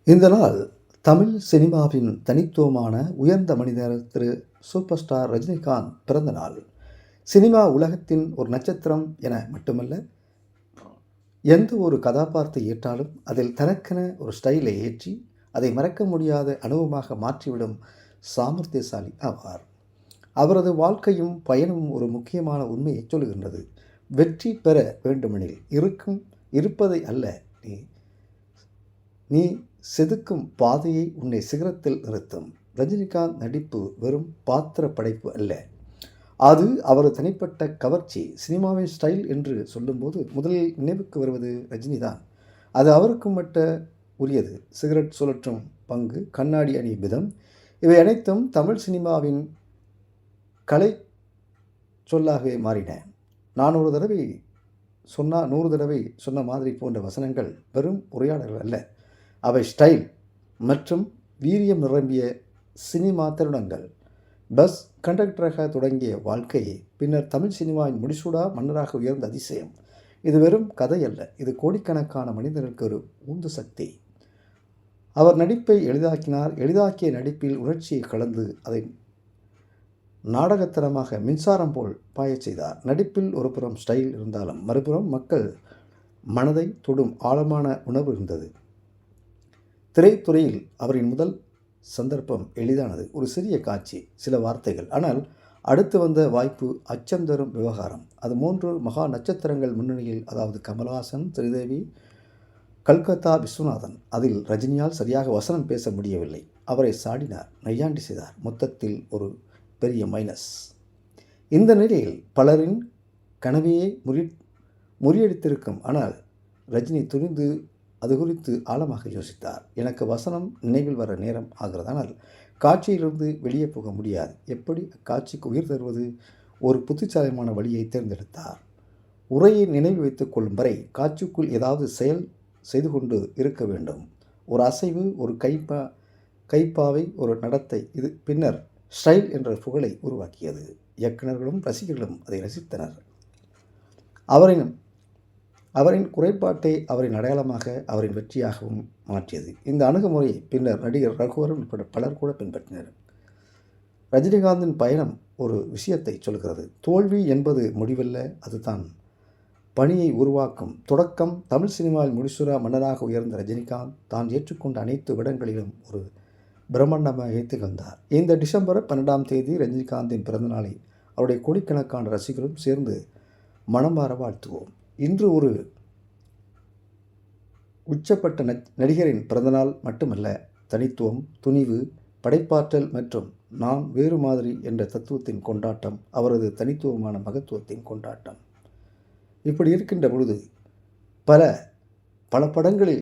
இந்த நாள் தமிழ் சினிமாவின் தனித்துவமான உயர்ந்த மனிதர் திரு சூப்பர் ஸ்டார் ரஜினிகாந்த் பிறந்த நாள். சினிமா உலகத்தின் ஒரு நட்சத்திரம் என மட்டுமல்ல, எந்த ஒரு கதாபாத்திரத்தை ஏற்றாலும் அதில் தனக்கென ஒரு ஸ்டைலை ஏற்றி அதை மறக்க முடியாத அனுபவமாக மாற்றிவிடும் சாமர்த்தியசாலி ஆவார். அவரது வாழ்க்கையும் பயணமும் ஒரு முக்கியமான உண்மையை சொல்லுகின்றது. வெற்றி பெற வேண்டுமெனில் இருப்பதை அல்ல, நீ நீ செதுக்கும் பாதையை உன்னை சிகரத்தில் நிறுத்தும். ரஜினிகாந்த் நடிப்பு வெறும் பாத்திர படைப்பு அல்ல, அது அவரது தனிப்பட்ட கவர்ச்சி. சினிமாவின் ஸ்டைல் என்று சொல்லும்போது முதலில் நினைவுக்கு வருவது ரஜினி தான். அது அவருக்கு மட்டும் உரியது. சிகரெட் சுழற்றும் பங்கு, கண்ணாடி அணியும் விதம், இவை அனைத்தும் தமிழ் சினிமாவின் கலை சொல்லாகவே மாறின. நான் ஒரு தடவை சொன்னால் 100 தடவை சொன்ன மாதிரி போன்ற வசனங்கள் வெறும் உரையாடல்கள் அல்ல, அவை ஸ்டைல் மற்றும் வீரியம் நிரம்பிய சினிமா தருணங்கள். பஸ் கண்டக்டராக தொடங்கிய வாழ்க்கையை பின்னர் தமிழ் சினிமாவின் முடிசூடா மன்னராக உயர்ந்த அதிசயம். இது வெறும் கதை அல்ல, இது கோடிக்கணக்கான மனிதர்களுக்கு ஒரு உந்து சக்தி. அவர் நடிப்பை எளிதாக்கினார். எளிதாக்கிய நடிப்பில் உணர்ச்சியை கலந்து அதை நாடகத்தனமாக மின்சாரம் போல் பாயச் செய்தார். நடிப்பில் ஒரு புறம் ஸ்டைல் இருந்தாலும் மறுபுறம் மக்கள் மனதை தொடும் ஆழமான உணர்வு இருந்தது. திரைத்துறையில் அவரின் முதல் சந்தர்ப்பம் எளிதானது. ஒரு சிறிய காட்சி, சில வார்த்தைகள். ஆனால் அடுத்து வந்த வாய்ப்பு அச்சம் தரும் விவகாரம். அது 3 மகா நட்சத்திரங்கள் முன்னணியில், அதாவது கமல்ஹாசன், ஸ்ரீதேவி, கல்கத்தா விஸ்வநாதன். அதில் ரஜினியால் சரியாக வசனம் பேச முடியவில்லை. அவரை சாடினார், நையாண்டி செய்தார். மொத்தத்தில் ஒரு பெரிய மைனஸ். இந்த நிலையில் பலரின் கனவையே முறியடித்திருக்கும். ஆனால் ரஜினி துணிந்து அது குறித்து ஆழமாக யோசித்தார். எனக்கு வசனம் நினைவில் வர நேரம் ஆகிறது, ஆனால் காட்சியிலிருந்து வெளியே போக முடியாது. எப்படி அக்காட்சிக்கு உயிர் தருவது? ஒரு புத்திசாலியான வழியை தேர்ந்தெடுத்தார். உரையை நினைவில் வைத்துக் கொள்ளும் வரை காட்சிக்குள் ஏதாவது செயல் செய்து கொண்டு இருக்க வேண்டும். ஒரு அசைவு, ஒரு கைப்பாவை, ஒரு நடத்தை. இது பின்னர் ஸ்டைல் என்ற புகழை உருவாக்கியது. இயக்குநர்களும் ரசிகர்களும் அதை ரசித்தனர். அவரின் குறைபாட்டை அவரின் அடையாளமாக, அவரின் வெற்றியாகவும் மாற்றியது. இந்த அணுகுமுறையை பின்னர் நடிகர் ரகுவரன் உட்பட பலர் கூட பின்பற்றினர். ரஜினிகாந்தின் பயணம் ஒரு விஷயத்தை சொல்கிறது. தோல்வி என்பது முடிவல்ல, அதுதான் பணியை உருவாக்கும் தொடக்கம். தமிழ் சினிமாவில் முடிசூடா மன்னராக உயர்ந்த ரஜினிகாந்த் தான் ஏற்றுக்கொண்ட அனைத்து விடங்களிலும் ஒரு பிரம்மாண்டமாக திகழ்ந்தார். இந்த டிசம்பர் 12ஆம் தேதி ரஜினிகாந்தின் பிறந்தநாளை அவருடைய கோடிக்கணக்கான ரசிகர்களும் சேர்ந்து மனமாற வாழ்த்துவோம். இன்று ஒரு உச்சப்பட்ட நடிகரின் பிறந்தநாள் மட்டுமல்ல, தனித்துவம், துணிவு, படைப்பாற்றல் மற்றும் நான் வேறு மாதிரி என்ற தத்துவத்தின் கொண்டாட்டம், அவரது தனித்துவமான மகத்துவத்தின் கொண்டாட்டம். இப்படி இருக்கின்ற பொழுது பல படங்களில்